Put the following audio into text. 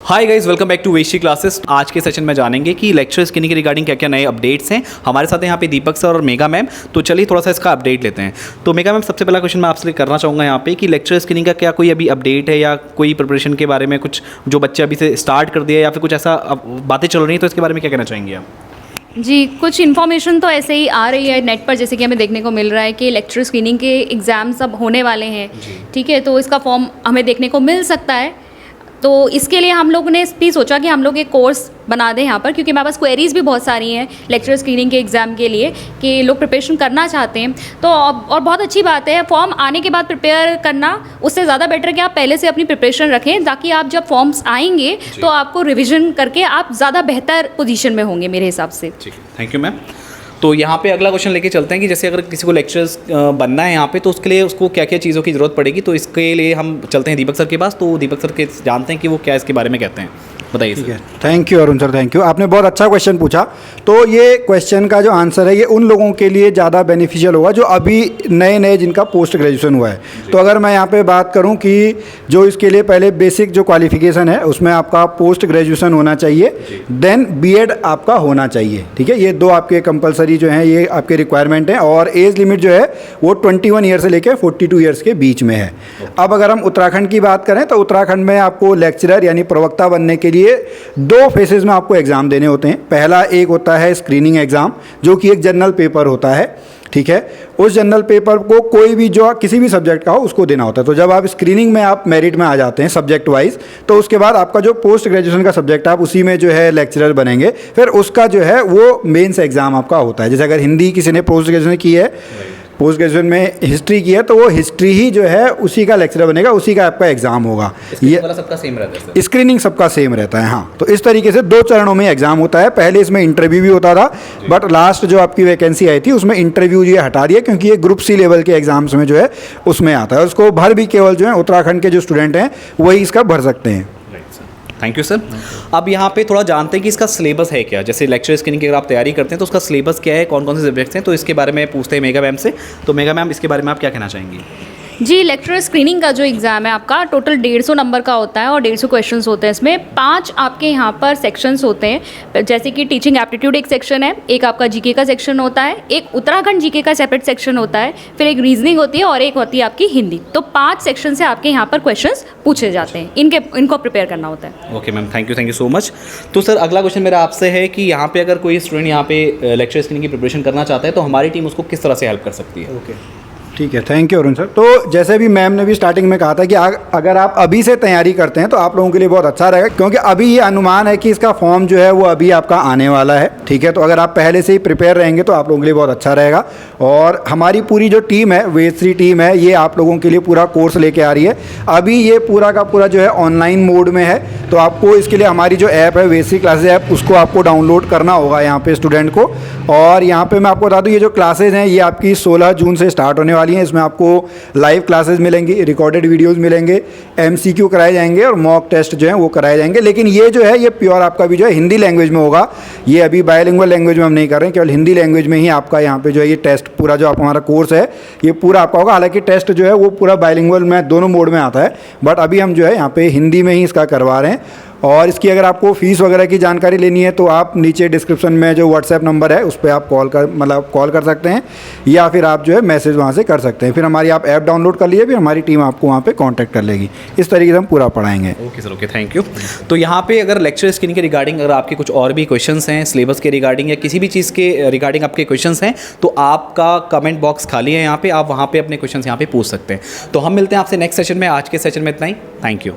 Hi guys, welcome back to वेशी classes. आज के सेशन में जानेंगे कि लेक्चर स्क्रीनिंग के रिगार्डिंग क्या क्या नए अपडेट्स हैं। हमारे साथ हैं यहाँ पे दीपक सर और मेगा मैम। तो चलिए थोड़ा सा इसका अपडेट लेते हैं। तो मेगा मैम, सबसे पहला क्वेश्चन मैं आपसे करना चाहूँगा यहाँ पे कि लेक्चर स्क्रीनिंग का क्या कोई अभी अपडेट है या कोई प्रिपरेशन के बारे में कुछ जो बच्चे अभी से स्टार्ट कर दिया या फिर कुछ ऐसा बातें चल रही हैं, तो इसके बारे में क्या कहना चाहेंगे आप? जी, कुछ इन्फॉर्मेशन तो ऐसे ही आ रही है नेट पर, जैसे कि हमें देखने को मिल रहा है कि लेक्चर स्क्रीनिंग के एग्ज़ाम्स अब होने वाले हैं। ठीक है, तो इसका फॉर्म हमें देखने को मिल सकता है। तो इसके लिए हम लोग ने भी सोचा कि हम लोग एक कोर्स बना दें यहाँ पर, क्योंकि हमारे पास क्वेरीज़ भी बहुत सारी हैं लेक्चर स्क्रीनिंग के एग्ज़ाम के लिए कि लोग प्रिपरेशन करना चाहते हैं। तो और बहुत अच्छी बात है, फॉर्म आने के बाद प्रिपेयर करना उससे ज़्यादा बेटर कि आप पहले से अपनी प्रिपरेशन रखें, ताकि आप जब फॉर्म्स आएंगे तो आपको रिविज़न करके आप ज़्यादा बेहतर पोजीशन में होंगे मेरे हिसाब से। ठीक है, थैंक यू मैम। तो यहाँ पे अगला क्वेश्चन लेके चलते हैं कि जैसे अगर किसी को लेक्चर्स बनना है यहाँ पे, तो उसके लिए उसको क्या क्या चीज़ों की ज़रूरत पड़ेगी। तो इसके लिए हम चलते हैं दीपक सर के पास। तो दीपक सर के जानते हैं कि वो क्या इसके बारे में कहते हैं, बताइए। ठीक है, thank you Arun sir, thank you. आपने बहुत अच्छा क्वेश्चन पूछा। तो ये क्वेश्चन का जो आंसर है ये उन लोगों के लिए ज़्यादा बेनिफिशियल होगा जो अभी नए जिनका पोस्ट ग्रेजुएशन हुआ है। तो अगर मैं यहाँ पे बात करूँ कि जो इसके लिए पहले बेसिक जो क्वालिफिकेशन है उसमें आपका पोस्ट ग्रेजुएशन होना चाहिए, देन बीएड आपका होना चाहिए। ठीक है, ये दो आपके कंपलसरी जो हैं ये आपके रिक्वायरमेंट हैं। और एज लिमिट जो है वो 21 ईयर से लेकर 42 ईयर्स के बीच में है। अब अगर हम उत्तराखंड की बात करें तो उत्तराखंड में आपको लेक्चरर यानी प्रवक्ता बनने के लिए दो फेसेस में आपको एग्ज़ाम देने होते हैं। पहला एक होता है स्क्रीनिंग एग्ज़ाम, जो कि एक जनरल पेपर होता है। ठीक है, उस जनरल पेपर को कोई भी जो किसी भी सब्जेक्ट का हो उसको देना होता है। तो जब आप स्क्रीनिंग में आप मेरिट में आ जाते हैं सब्जेक्ट वाइज, तो उसके बाद आपका जो पोस्ट ग्रेजुएशन का सब्जेक्ट आप उसी में जो है लेक्चरर बनेंगे। फिर उसका जो है वो मेंस एग्ज़ाम आपका होता है। जैसे अगर हिंदी किसी ने पोस्ट ग्रेजुएशन की है, पोस्ट ग्रेजुएशन में हिस्ट्री की है, तो वो हिस्ट्री ही जो है उसी का लेक्चरर बनेगा, उसी का आपका एग्जाम होगा। ये वाला सबका सेम रहता है, स्क्रीनिंग सबका सेम रहता है। हाँ, तो इस तरीके से दो चरणों में एग्जाम होता है। पहले इसमें इंटरव्यू भी होता था, बट लास्ट जो आपकी वैकेंसी आई थी उसमें इंटरव्यू ये हटा दिया, क्योंकि ये ग्रुप सी लेवल के एग्जाम्स में जो है उसमें आता है। उसको भर भी केवल जो है उत्तराखंड के जो स्टूडेंट हैं वही इसका भर सकते हैं। Thank you sir. अब यहाँ पे थोड़ा जानते हैं कि इसका सिलेबस है क्या। जैसे लेक्चर स्क्रीनिंग की अगर आप तैयारी करते हैं तो उसका सिलेबस क्या है, कौन कौन से सब्जेक्ट्स हैं, तो इसके बारे में पूछते हैं मेगा मैम से। तो मेगा मैम, इसके बारे में आप क्या कहना चाहेंगी? जी, लेक्चर स्क्रीनिंग का जो एग्ज़ाम है आपका टोटल 150 नंबर का होता है और 150 क्वेश्चंस होते हैं। इसमें 5 आपके यहाँ पर सेक्शंस होते हैं, जैसे कि टीचिंग एप्टीट्यूड एक सेक्शन है, एक आपका जीके का सेक्शन होता है, एक उत्तराखंड जीके का सेपरेट सेक्शन होता है, फिर एक रीजनिंग होती है और एक होती है आपकी हिंदी। तो 5 सेक्शन से आपके यहाँ पर क्वेश्चंस पूछे जाते हैं, इनको प्रिपेयर करना होता है। Okay ma'am, thank you so much. तो सर अगला क्वेश्चन मेरा आपसे है कि यहाँ पे अगर कोई स्टूडेंट यहाँ पे लेक्चर स्क्रीनिंग की प्रिपरेशन करना चाहता है तो हमारी टीम उसको किस तरह से हेल्प कर सकती है? ओके, ठीक है, थैंक यू अरुण सर। तो जैसे भी मैम ने भी स्टार्टिंग में कहा था कि अगर आप अभी से तैयारी करते हैं तो आप लोगों के लिए बहुत अच्छा रहेगा, क्योंकि अभी ये अनुमान है कि इसका फॉर्म जो है वो अभी आपका आने वाला है। ठीक है, तो अगर आप पहले से ही प्रिपेयर रहेंगे तो आप लोगों के लिए बहुत अच्छा रहेगा। और हमारी पूरी जो टीम है, वेस्ट्री टीम है, ये आप लोगों के लिए पूरा कोर्स लेके आ रही है। अभी ये पूरा का पूरा जो है ऑनलाइन मोड में है, तो आपको इसके लिए हमारी जो ऐप है वेस्ट्री क्लासेज ऐप, उसको आपको डाउनलोड करना होगा यहाँ पे स्टूडेंट को। और यहाँ पे मैं आपको बता दूँ, ये जो क्लासेज हैं ये आपकी 16 जून से स्टार्ट होने वाली हैं। इसमें आपको लाइव क्लासेस मिलेंगी, रिकॉर्डेड वीडियोस मिलेंगे, एमसीक्यू कराए जाएंगे और मॉक टेस्ट जो है वो कराए जाएंगे। लेकिन ये जो है ये प्योर आपका भी जो है हिंदी लैंग्वेज में होगा। ये अभी बायलिंगुअल लैंग्वेज में हम नहीं कर रहे हैं, केवल हिंदी लैंग्वेज में ही आपका यहाँ पे जो है ये टेस्ट पूरा जो हमारा कोर्स है ये पूरा आपका होगा। हालांकि टेस्ट जो है वो पूरा बायलिंगुअल में दोनों मोड में आता है, बट अभी हम जो है यहाँ पे हिंदी में ही इसका करवा रहे हैं। और इसकी अगर आपको फ़ीस वगैरह की जानकारी लेनी है तो आप नीचे डिस्क्रिप्शन में जो व्हाट्सएप नंबर है उस पर आप कॉल कर सकते हैं, या फिर आप जो है मैसेज वहाँ से कर सकते हैं। फिर हमारी आप ऐप डाउनलोड कर लीजिए, फिर हमारी टीम आपको वहाँ पे कांटेक्ट कर लेगी। इस तरीके से हम पूरा पढ़ाएंगे। Okay sir, okay, thank you. तो यहाँ पे अगर लेक्चर स्क्रीनिंग के रिगार्डिंग अगर आपके कुछ और भी क्वेश्चंस हैं, सिलेबस के रिगार्डिंग या किसी भी चीज़ के रिगार्डिंग आपके क्वेश्चंस हैं, तो आपका कमेंट बॉक्स खाली है यहाँ पे, आप वहाँ पर अपने क्वेश्चन यहाँ पे पूछ सकते हैं। तो हम मिलते हैं आपसे नेक्स्ट सेशन में। आज के सेशन में इतना ही, थैंक यू।